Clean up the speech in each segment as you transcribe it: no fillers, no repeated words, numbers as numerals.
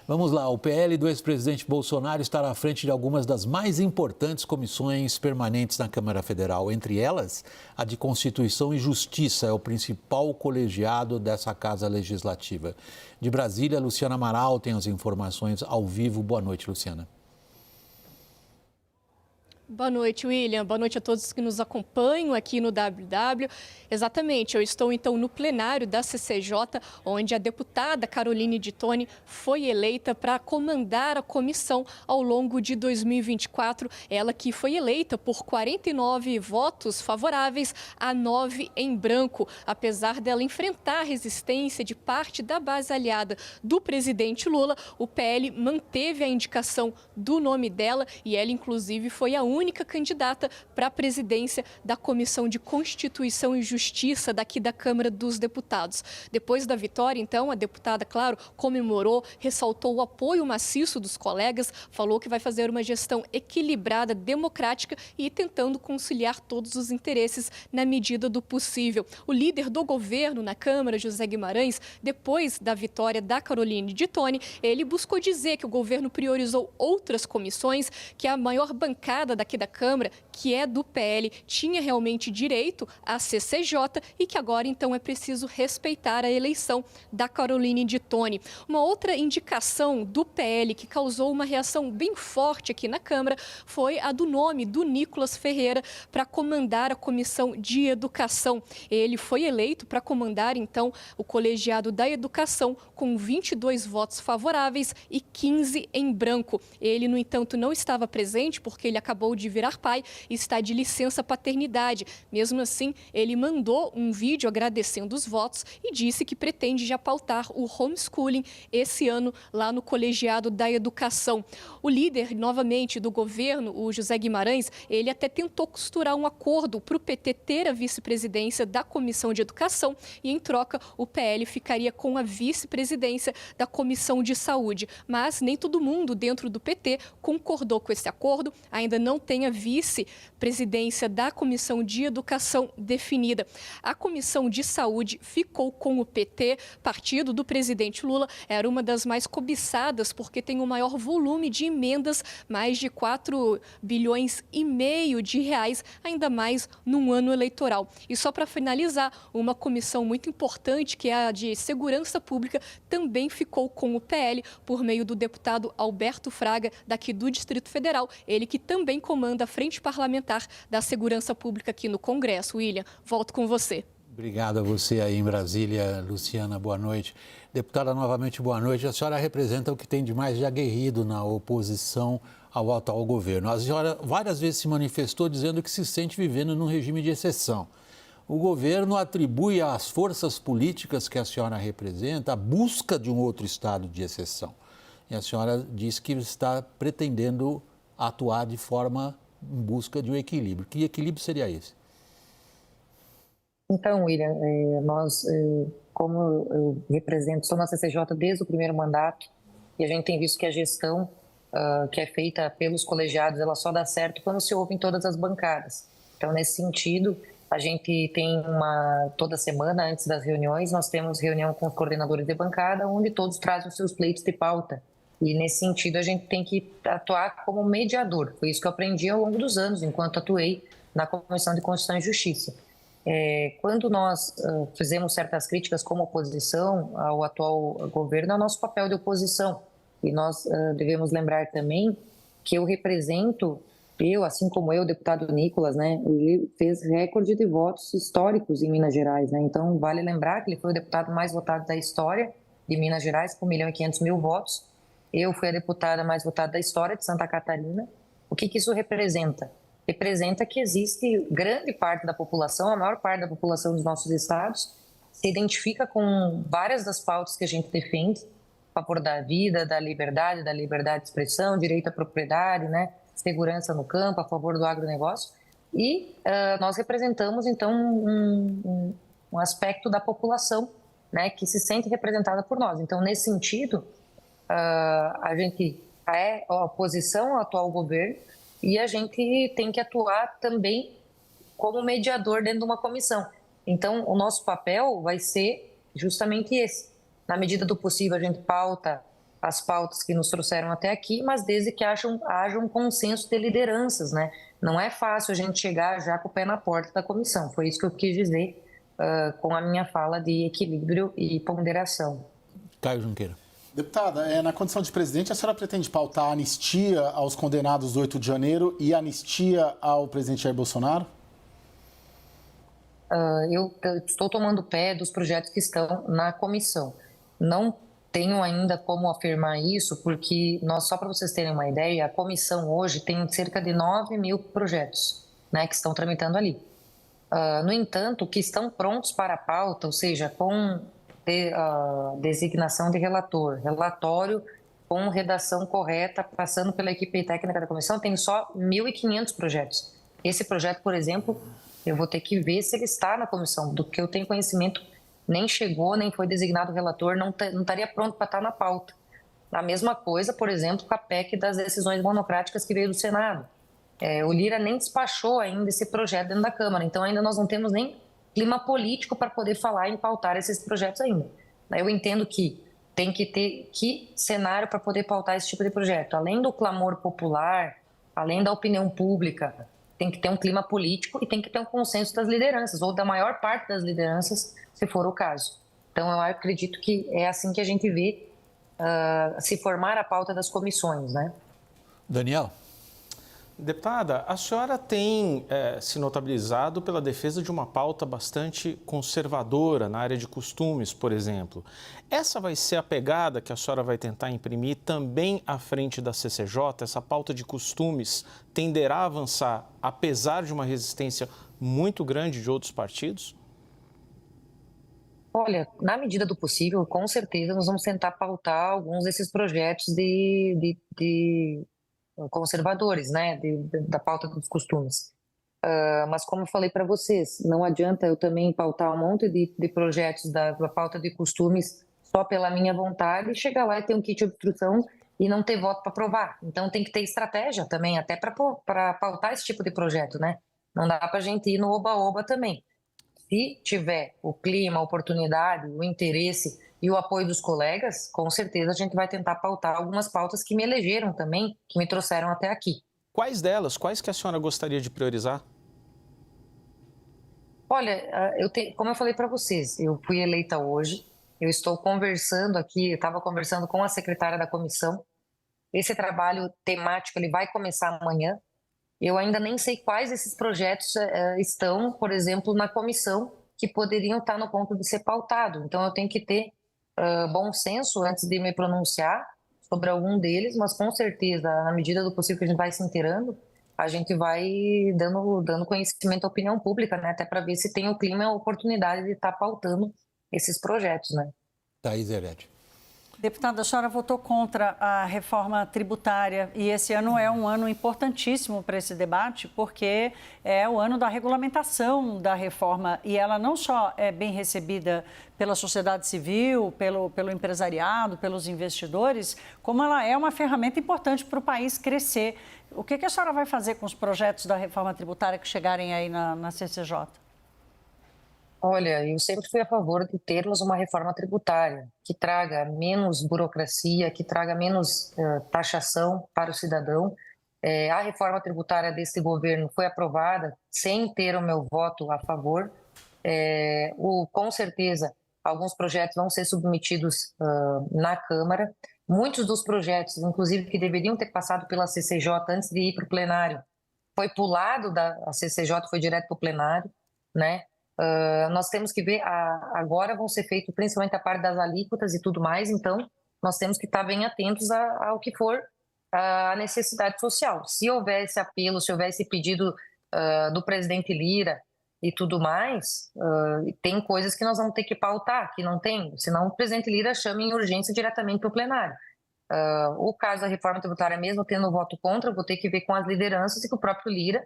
Vamos lá, o PL do ex-presidente Bolsonaro está à frente de algumas das mais importantes comissões permanentes na Câmara Federal. Entre elas, a de Constituição e Justiça é o principal colegiado dessa Casa Legislativa. De Brasília, Luciana Amaral tem as informações ao vivo. Boa noite, Luciana. Boa noite, William. Boa noite a todos que nos acompanham aqui no WW. Exatamente, eu estou então no plenário da CCJ, onde a deputada Caroline de Toni foi eleita para comandar a comissão ao longo de 2024. Ela que foi eleita por 49 votos favoráveis a 9 em branco. Apesar dela enfrentar a resistência de parte da base aliada do presidente Lula, o PL manteve a indicação do nome dela e ela, inclusive, foi a única candidata para a presidência da Comissão de Constituição e Justiça daqui da Câmara dos Deputados. Depois da vitória, então, a deputada, claro, comemorou, ressaltou o apoio maciço dos colegas, falou que vai fazer uma gestão equilibrada, democrática e tentando conciliar todos os interesses na medida do possível. O líder do governo na Câmara, José Guimarães, depois da vitória da Caroline de Toni, ele buscou dizer que o governo priorizou outras comissões, que a maior bancada daqui da Câmara, que é do PL, tinha realmente direito à CCJ e que agora, então, é preciso respeitar a eleição da Caroline de Toni. Uma outra indicação do PL que causou uma reação bem forte aqui na Câmara foi a do nome do Nicolas Ferreira para comandar a Comissão de Educação. Ele foi eleito para comandar, então, o colegiado da Educação com 22 votos favoráveis e 15 em branco. Ele, no entanto, não estava presente porque ele acabou de virar pai e está de licença paternidade. Mesmo assim, ele mandou um vídeo agradecendo os votos e disse que pretende já pautar o homeschooling esse ano lá no colegiado da Educação. O líder, novamente, do governo, o José Guimarães, ele até tentou costurar um acordo para o PT ter a vice-presidência da Comissão de Educação e, em troca, o PL ficaria com a vice-presidência da Comissão de Saúde. Mas nem todo mundo dentro do PT concordou com esse acordo, ainda não tem a vice-presidência da Comissão de Educação definida. A Comissão de Saúde ficou com o PT, partido do presidente Lula, era uma das mais cobiçadas porque tem o maior volume de emendas, mais de 4 bilhões e meio de reais, ainda mais num ano eleitoral. E só para finalizar, uma comissão muito importante, que é a de Segurança Pública, também ficou com o PL por meio do deputado Alberto Fraga, daqui do Distrito Federal, ele que também comanda a Frente Parlamentar da Segurança Pública aqui no Congresso. William, volto com você. Obrigado a você aí em Brasília, Luciana, boa noite. Deputada, novamente, boa noite. A senhora representa o que tem de mais de aguerrido na oposição ao atual governo. A senhora várias vezes se manifestou dizendo que se sente vivendo num regime de exceção. O governo atribui às forças políticas que a senhora representa a busca de um outro estado de exceção. E a senhora diz que está pretendendo atuar de forma em busca de um equilíbrio. Que equilíbrio seria esse? Então, William, como eu represento, sou na CCJ desde o primeiro mandato e a gente tem visto que a gestão que é feita pelos colegiados, ela só dá certo quando se ouve em todas as bancadas. Então, nesse sentido, a gente tem toda semana, antes das reuniões, nós temos reunião com os coordenadores de bancada, onde todos trazem os seus pleitos de pauta. E, nesse sentido, a gente tem que atuar como mediador. Foi isso que eu aprendi ao longo dos anos, enquanto atuei na Comissão de Constituição e Justiça. Quando nós fizemos certas críticas como oposição ao atual governo, é o nosso papel de oposição. E nós devemos lembrar também que eu represento, assim como eu, o deputado Nicolas, né, ele fez recorde de votos históricos em Minas Gerais, né? Então, vale lembrar que ele foi o deputado mais votado da história de Minas Gerais, com 1.500.000 votos. Eu fui a deputada mais votada da história de Santa Catarina. O que isso representa? Representa que existe grande parte da população, a maior parte da população dos nossos estados, se identifica com várias das pautas que a gente defende, a favor da vida, da liberdade de expressão, direito à propriedade, né, segurança no campo, a favor do agronegócio. E nós representamos, então, um aspecto da população, né, que se sente representada por nós. Então, nesse sentido, a gente é a oposição ao atual governo e a gente tem que atuar também como mediador dentro de uma comissão. Então, o nosso papel vai ser justamente esse. Na medida do possível, a gente pauta as pautas que nos trouxeram até aqui, mas desde que haja um consenso de lideranças, né? Não é fácil a gente chegar já com o pé na porta da comissão. Foi isso que eu quis dizer com a minha fala de equilíbrio e ponderação. Caio Junqueira. Deputada, na condição de presidente, a senhora pretende pautar a anistia aos condenados do 8 de janeiro e anistia ao presidente Jair Bolsonaro? Eu estou tomando pé dos projetos que estão na comissão. Não tenho ainda como afirmar isso, porque só para vocês terem uma ideia, a comissão hoje tem cerca de 9.000 projetos, né, que estão tramitando ali. No entanto, que estão prontos para a pauta, ou seja, com designação de relator, relatório com redação correta, passando pela equipe técnica da comissão, tem só 1.500 projetos. Esse projeto, por exemplo, eu vou ter que ver se ele está na comissão, do que eu tenho conhecimento, nem chegou, nem foi designado relator, não estaria pronto para estar na pauta. A mesma coisa, por exemplo, com a PEC das decisões monocráticas que veio do Senado. O Lira nem despachou ainda esse projeto dentro da Câmara, então ainda nós não temos nem clima político para poder falar em pautar esses projetos ainda. Eu entendo que tem que ter cenário para poder pautar esse tipo de projeto. Além do clamor popular, além da opinião pública, tem que ter um clima político e tem que ter um consenso das lideranças, ou da maior parte das lideranças, se for o caso. Então, eu acredito que é assim que a gente vê se formar a pauta das comissões, né? Daniel? Deputada, a senhora tem se notabilizado pela defesa de uma pauta bastante conservadora na área de costumes, por exemplo. Essa vai ser a pegada que a senhora vai tentar imprimir também à frente da CCJ? Essa pauta de costumes tenderá a avançar, apesar de uma resistência muito grande de outros partidos? Olha, na medida do possível, com certeza, nós vamos tentar pautar alguns desses projetos de conservadores, né, da pauta dos costumes. Mas como eu falei para vocês, não adianta eu também pautar um monte de projetos da pauta de costumes só pela minha vontade e chegar lá e ter um kit de obstrução e não ter voto para aprovar. Então tem que ter estratégia também, até para pautar esse tipo de projeto, né? Não dá para a gente ir no oba-oba também. Se tiver o clima, a oportunidade, o interesse e o apoio dos colegas, com certeza a gente vai tentar pautar algumas pautas que me elegeram também, que me trouxeram até aqui. Quais delas? Quais que a senhora gostaria de priorizar? Olha, como eu falei para vocês, eu fui eleita hoje, eu estou conversando aqui, eu estava conversando com a secretária da comissão. Esse trabalho temático ele vai começar amanhã. Eu ainda nem sei quais desses projetos estão, por exemplo, na comissão, que poderiam estar no ponto de ser pautado. Então, eu tenho que ter bom senso antes de me pronunciar sobre algum deles, mas com certeza, na medida do possível que a gente vai se inteirando, a gente vai dando conhecimento à opinião pública, né? Até para ver se tem o clima e a oportunidade de estar pautando esses projetos, né? Thaís Herete. Deputada, a senhora votou contra a reforma tributária e esse ano é um ano importantíssimo para esse debate, porque é o ano da regulamentação da reforma e ela não só é bem recebida pela sociedade civil, pelo empresariado, pelos investidores, como ela é uma ferramenta importante para o país crescer. O que a senhora vai fazer com os projetos da reforma tributária que chegarem aí na CCJ? Olha, eu sempre fui a favor de termos uma reforma tributária que traga menos burocracia, que traga menos taxação para o cidadão. A reforma tributária desse governo foi aprovada sem ter o meu voto a favor. Com certeza, alguns projetos vão ser submetidos na Câmara. Muitos dos projetos, inclusive, que deveriam ter passado pela CCJ antes de ir para o plenário, foi pulado a CCJ, foi direto para o plenário, né? Nós temos que ver, agora vão ser feitos principalmente a parte das alíquotas e tudo mais, então nós temos que estar bem atentos ao que for a necessidade social. Se houver esse apelo, se houver esse pedido do presidente Lira e tudo mais, tem coisas que nós vamos ter que pautar, que não tem, senão o presidente Lira chama em urgência diretamente para o plenário. O caso da reforma tributária mesmo, tendo voto contra, eu vou ter que ver com as lideranças e com o próprio Lira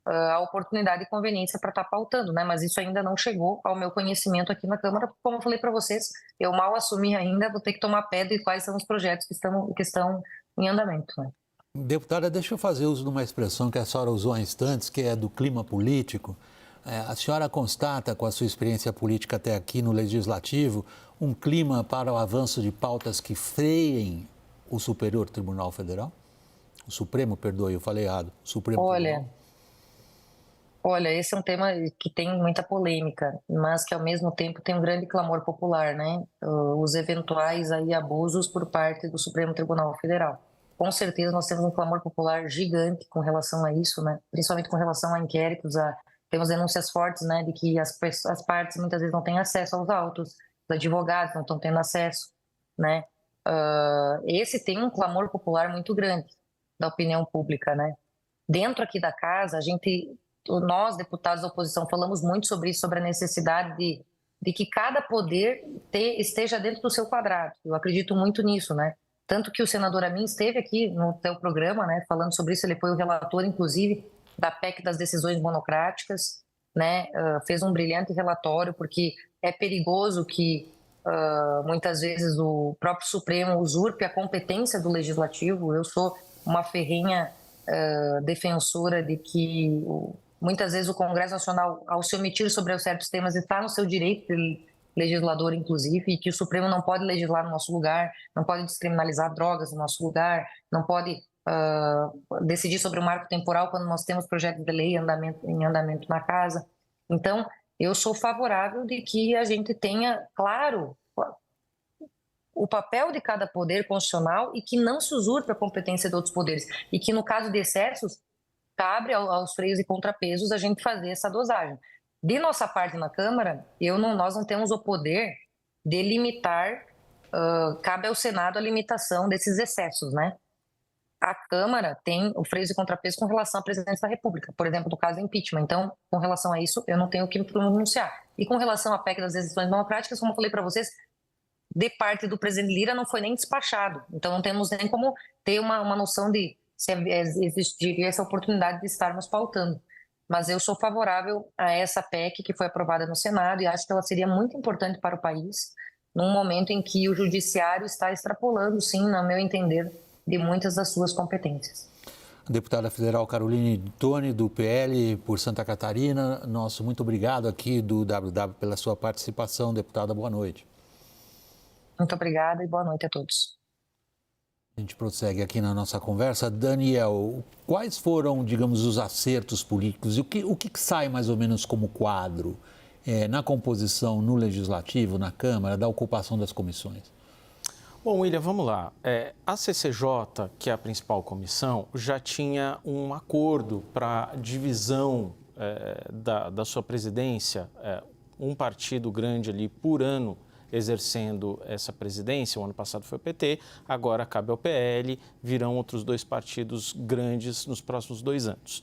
a oportunidade e conveniência para estar pautando, né? Mas isso ainda não chegou ao meu conhecimento aqui na Câmara. Como eu falei para vocês, eu mal assumi ainda, vou ter que tomar pé de quais são os projetos que estão em andamento, né? Deputada, deixa eu fazer uso de uma expressão que a senhora usou há instantes, que é do clima político. A senhora constata, com a sua experiência política até aqui no Legislativo, um clima para o avanço de pautas que freiem o Superior Tribunal Federal? O Supremo, perdoe, eu falei errado. O Supremo Tribunal. Olha, esse é um tema que tem muita polêmica, mas que ao mesmo tempo tem um grande clamor popular, né? Os eventuais aí abusos por parte do Supremo Tribunal Federal. Com certeza nós temos um clamor popular gigante com relação a isso, né? Principalmente com relação a inquéritos, temos denúncias fortes, né, de que as partes muitas vezes não têm acesso aos autos, os advogados não estão tendo acesso, né? Esse tem um clamor popular muito grande da opinião pública, né? Dentro aqui da casa, nós, deputados da oposição, falamos muito sobre isso, sobre a necessidade de que cada poder esteja dentro do seu quadrado. Eu acredito muito nisso, né? Tanto que o senador Amin esteve aqui no teu programa, né, falando sobre isso, ele foi o relator, inclusive, da PEC das decisões monocráticas, né? Fez um brilhante relatório, porque é perigoso que muitas vezes o próprio Supremo usurpe a competência do Legislativo. Eu sou uma ferrenha defensora de que muitas vezes o Congresso Nacional, ao se omitir sobre certos temas, está no seu direito de legislador, inclusive, e que o Supremo não pode legislar no nosso lugar, não pode descriminalizar drogas no nosso lugar, não pode decidir sobre o marco temporal quando nós temos projetos de lei em andamento na casa. Então, eu sou favorável de que a gente tenha, claro, o papel de cada poder constitucional e que não se usurpe a competência de outros poderes. E que, no caso de excessos, cabe aos freios e contrapesos a gente fazer essa dosagem. De nossa parte na Câmara, nós não temos o poder de limitar, cabe ao Senado a limitação desses excessos, né? A Câmara tem o freio e contrapeso com relação à presidência da República, por exemplo, no caso do impeachment. Então, com relação a isso, eu não tenho o que me pronunciar. E com relação à PEC das decisões democráticas, como eu falei para vocês, de parte do presidente Lira não foi nem despachado. Então, não temos nem como ter uma noção de se existiria essa oportunidade de estarmos pautando. Mas eu sou favorável a essa PEC que foi aprovada no Senado e acho que ela seria muito importante para o país num momento em que o judiciário está extrapolando, sim, no meu entender, de muitas das suas competências. A deputada federal Caroline Toni, do PL por Santa Catarina, muito obrigado aqui do WW pela sua participação. Deputada, boa noite. Muito obrigada e boa noite a todos. A gente prossegue aqui na nossa conversa. Daniel, quais foram, digamos, os acertos políticos e o que sai mais ou menos como quadro na composição, no Legislativo, na Câmara, da ocupação das comissões? Bom, William, vamos lá. A CCJ, que é a principal comissão, já tinha um acordo para divisão da sua presidência, um partido grande ali por ano exercendo essa presidência. O ano passado foi o PT, agora cabe ao PL, virão outros 2 partidos grandes nos próximos 2 anos.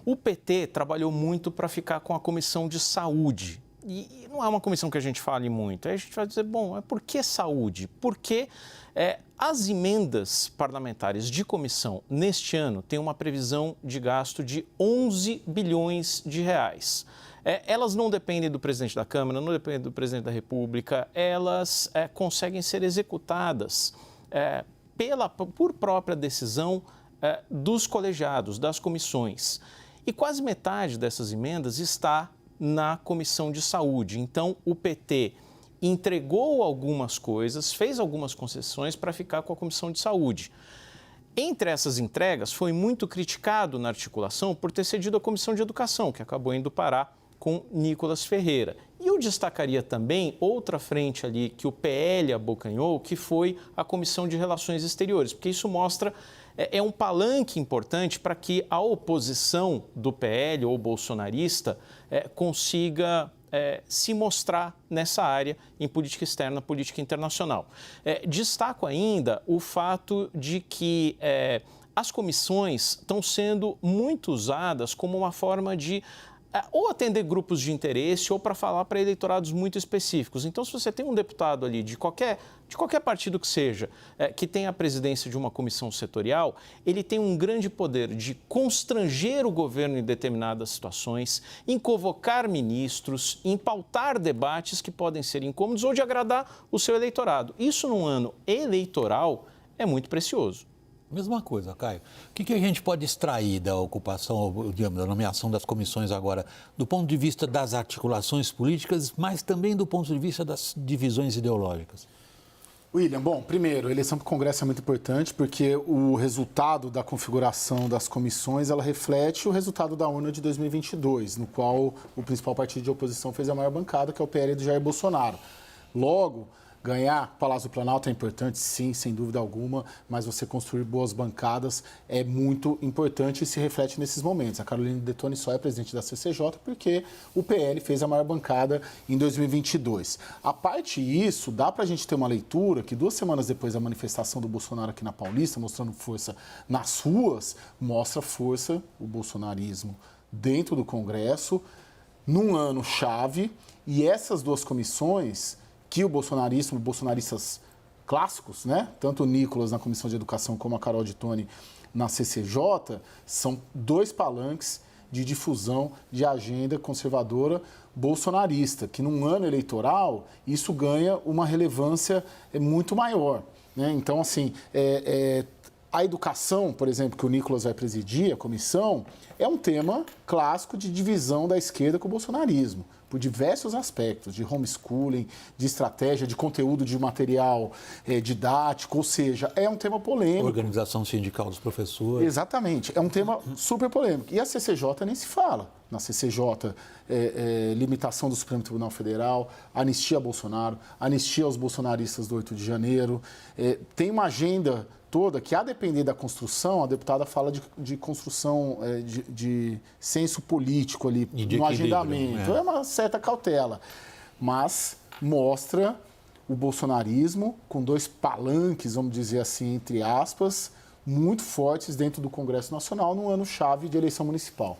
O PT trabalhou muito para ficar com a Comissão de Saúde. E não é uma comissão que a gente fale muito. Aí a gente vai dizer, bom, por que saúde? Porque as emendas parlamentares de comissão neste ano têm uma previsão de gasto de 11 bilhões de reais. Elas não dependem do presidente da Câmara, não dependem do presidente da República, elas conseguem ser executadas por própria decisão dos colegiados, das comissões. E quase metade dessas emendas está na Comissão de Saúde. Então, o PT entregou algumas coisas, fez algumas concessões para ficar com a Comissão de Saúde. Entre essas entregas, foi muito criticado na articulação por ter cedido a Comissão de Educação, que acabou indo parar com Nicolas Ferreira. E eu destacaria também outra frente ali que o PL abocanhou, que foi a Comissão de Relações Exteriores, porque isso mostra, um palanque importante para que a oposição do PL ou bolsonarista consiga se mostrar nessa área em política externa, política internacional. Destaco ainda o fato de que as comissões estão sendo muito usadas como uma forma de ou atender grupos de interesse ou para falar para eleitorados muito específicos. Então, se você tem um deputado ali de qualquer partido que seja, que tem a presidência de uma comissão setorial, ele tem um grande poder de constranger o governo em determinadas situações, em convocar ministros, em pautar debates que podem ser incômodos ou de agradar o seu eleitorado. Isso num ano eleitoral é muito precioso. Mesma coisa, Caio. O que a gente pode extrair da ocupação, digamos, da nomeação das comissões agora, do ponto de vista das articulações políticas, mas também do ponto de vista das divisões ideológicas? William, bom, primeiro, a eleição para o Congresso é muito importante porque o resultado da configuração das comissões, ela reflete o resultado da urna de 2022, no qual o principal partido de oposição fez a maior bancada, que é o PL do Jair Bolsonaro. Logo, ganhar Palácio do Planalto é importante, sim, sem dúvida alguma, mas você construir boas bancadas é muito importante e se reflete nesses momentos. A Caroline Detoni só é presidente da CCJ porque o PL fez a maior bancada em 2022. A parte disso, dá para a gente ter uma leitura que 2 semanas depois da manifestação do Bolsonaro aqui na Paulista, mostrando força nas ruas, mostra força o bolsonarismo dentro do Congresso, num ano chave, e essas 2 comissões que o bolsonarismo, bolsonaristas clássicos, né? Tanto o Nicolas na Comissão de Educação como a Carol Detoni na CCJ, são 2 palanques de difusão de agenda conservadora bolsonarista, que num ano eleitoral isso ganha uma relevância muito maior, né? Então, assim, a educação, por exemplo, que o Nicolas vai presidir, a comissão, é um tema clássico de divisão da esquerda com o bolsonarismo, por diversos aspectos, de homeschooling, de estratégia, de conteúdo de material didático, ou seja, é um tema polêmico. Organização sindical dos professores. Exatamente, é um tema super polêmico. E a CCJ nem se fala. Na CCJ, limitação do Supremo Tribunal Federal, anistia a Bolsonaro, anistia aos bolsonaristas do 8 de janeiro. Tem uma agenda toda que, a depender da construção, a deputada fala de construção de senso político ali no agendamento. É uma certa cautela, mas mostra o bolsonarismo com 2 palanques, vamos dizer assim, entre aspas, muito fortes dentro do Congresso Nacional num ano chave de eleição municipal.